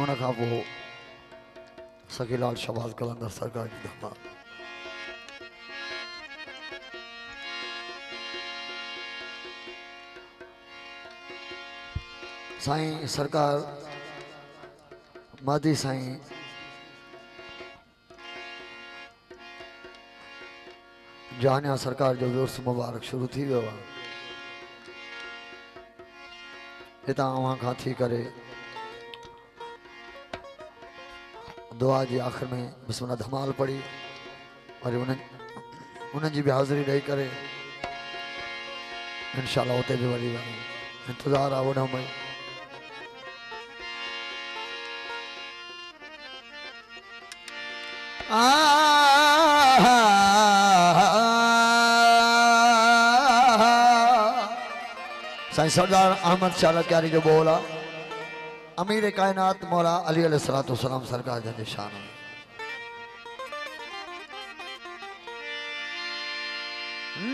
उन खां पोइ सखीलाल शहबाज कलंदर सरकार जी धमा साईं सरकार मादी साईं जहानिया सरकार जो उर्स मुबारक शुरू थी वो हितां वहाँ खां थी करे दुआ जी आखिर में बिस्मिल्लाह धमाल पड़ी और उन जी भी हाज़िरी ॾेई करे इंशाअल्लाह उते भी वरी वञी इंतज़ार आहे वॾो भाई साईं सरदार अहमद शाह क्यारी जो बोल आहे अमीर कायनात मौला अली अलैहिस्सलाम सरकार जन जी शान में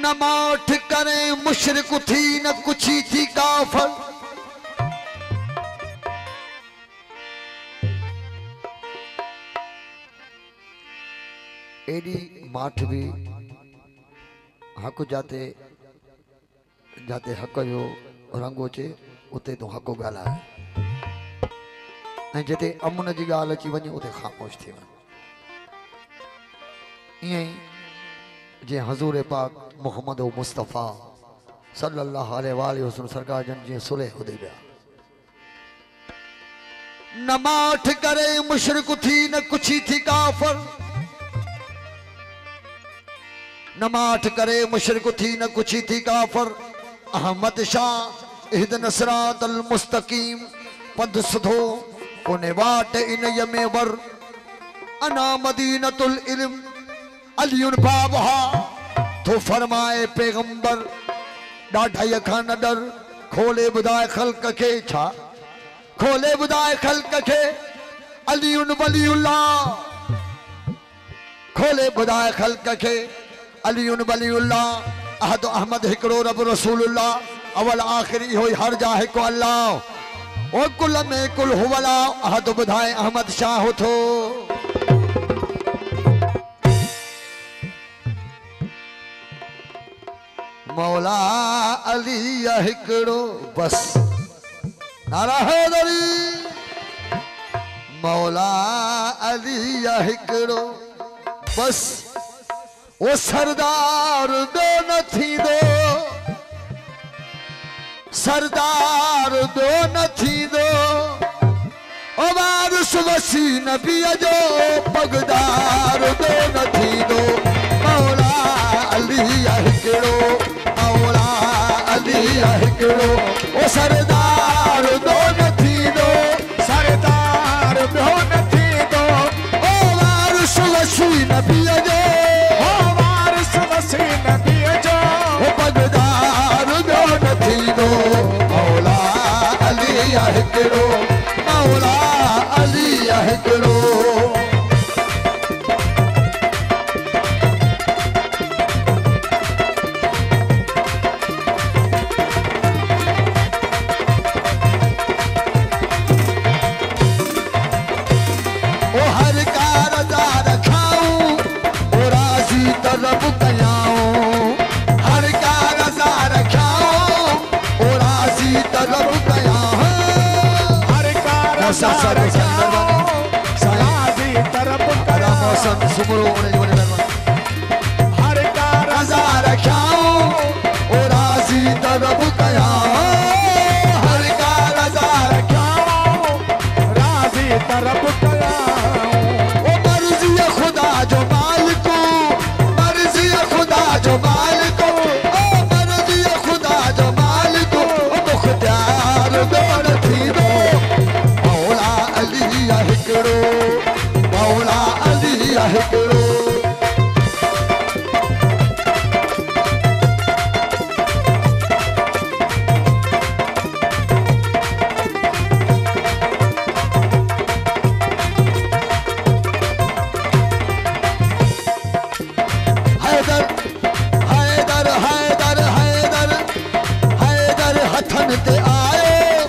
न माठ करे मुशरिक थी न कुछी थी काफर एडी माठ भी हक जाते जाते हक जो रंग अचे उते तो हक ॻाल्हाए ऐं जिते अमुन जी ॻाल्हि अची वञे उते ख़ामोश थी वञे ईअं ई जीअं हज़ूर पाक मुहम्मद मुस्तफ़ा सल्लल्लाहु अलैहि वसल्लम सरकार जन जीअं सुलह हुदैबिया न माठ करे मुशरिक थी न कुछी थी काफर न माठ करे मुशरिक थी न कुछी थी काफर अहमद शाह इहदिन सिरातल मुस्तकीम पद सुधो कोने वाट इन यमे वर अना मदीनतुल इल्म अलियुन बाबहा तो फरमाए पैगंबर डाढाई खां न डर खोले बुधाए खल्क के छा खोले बुधाए खल्क के अलियुन वलियुल्लाह खोले बुधाए खल्क के अलियुन वलियुल्लाह अहद अहमद हिकड़ो रब रसूलुल्लाह अवल आखिर इहो हर जाहे को अल्लाह ओ कुल में कुल हुवला अहद बुधाए अहमद शाह थो मौला अली हिकड़ो बस नारा हैदरी मौला अली हिकड़ो बस वो सरदार दो न थी दो सरदार दो न थी दो ओ वारिस वसी नबी जो पगदार दो न थी दो मौला अली हिकड़ो मौला अली हिकड़ो ओ सरदार दो न थी दो सरदार दो न थी दो ओ वारिस वसी नबी जो मौला अली हिकड़ो मौला अली हिकड़ो ओ हर का रज़ा रखाऊं ओ राज़ी तलब कयाऊं हर का रज़ा रखाऊं ओ राज़ी तलब कयाऊं हर का रज़ा रखाऊं राज़ी तलब कयाऊं मौसम सुमरो हर का रज़ा रखाऊं ओ राज़ी तलब कयाऊं हर का रज़ा रखाऊं राज़ी तलब कयाऊं ओ मर्ज़ी खुदा जो मालिक मर्ज़ी खुदा जो मालिक ओ मर्ज़ी खुदा जो मालिक ओ मुख्तियार दो न थी दो मौला अली हिकड़ो मौला अली हिकड़ो हथन ते आयो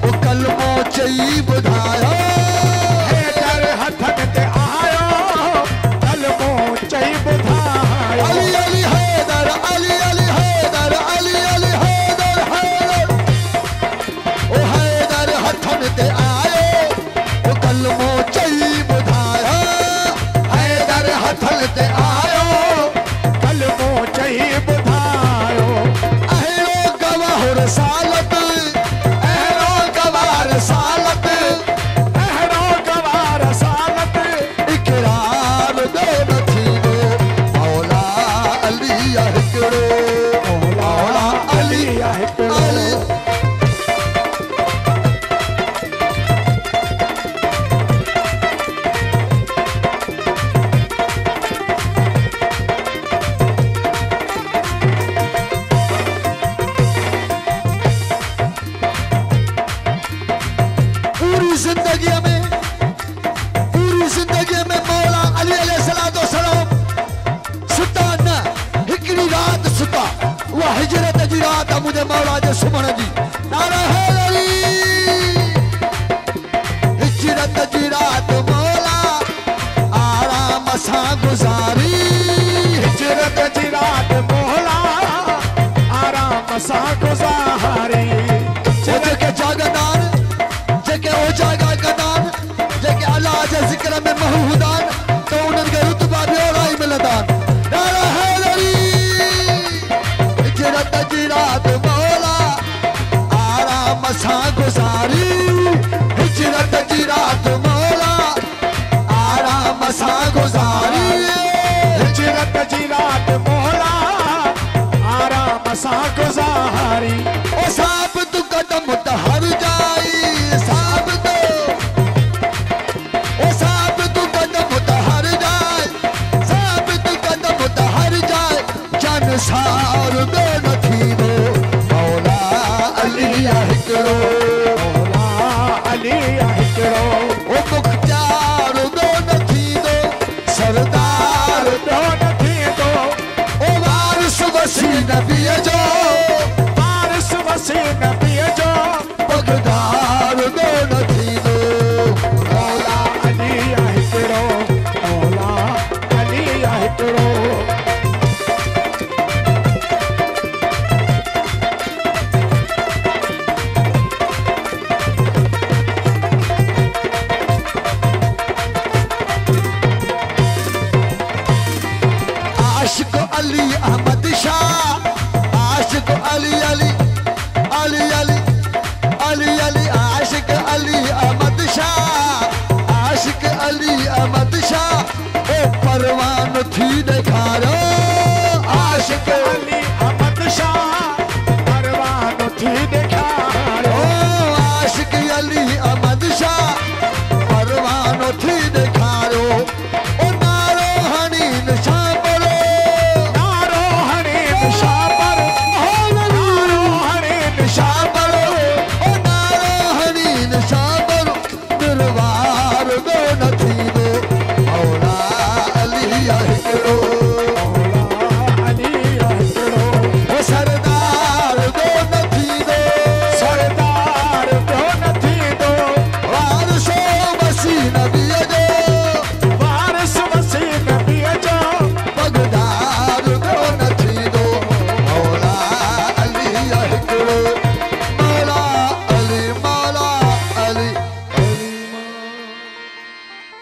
ओ कलमो चई बुधायो हिजरत जी रात मौला आराम सां गुज़ारी हिजरत जी रात मौला आराम सां गुज़ारी जेके जागदान जेके ओ जागा गदान जेके अल्लाह जे ज़िक्र में महूदान तो उन्हनि खे रुतबा बि ओड़ा ई मिलंदान नारा हैदरी हिजरत जी रात मौला आराम सां गुज़ारी हिजरत जी रात मौला आराम सां गुज़ारी हिजरत जी रात मौला आराम सां गुज़ारी ओ साबित कदम त हर जाई साबित ओ साबित कदम त हर जाए साबित कदम त हर जाए जन सार में न थींदो मौला अली हिकिड़ो मौला अली हिकिड़ो ओ मुख्तार में न थींदो सरदार तो न थींदो ओ वारिस वसी नबीअ जो वारिस वसी नबीअ जो पगदार में न थींदो मौला अली हिकिड़ो मौला अली हिकिड़ो आशिक अली अहमद शाह आशिक अली अली अली अली अली अली आशिक अली अहमद शाह आशिक अली अहमद शाह ओ परवान थी ॾेखारियो आशिक अली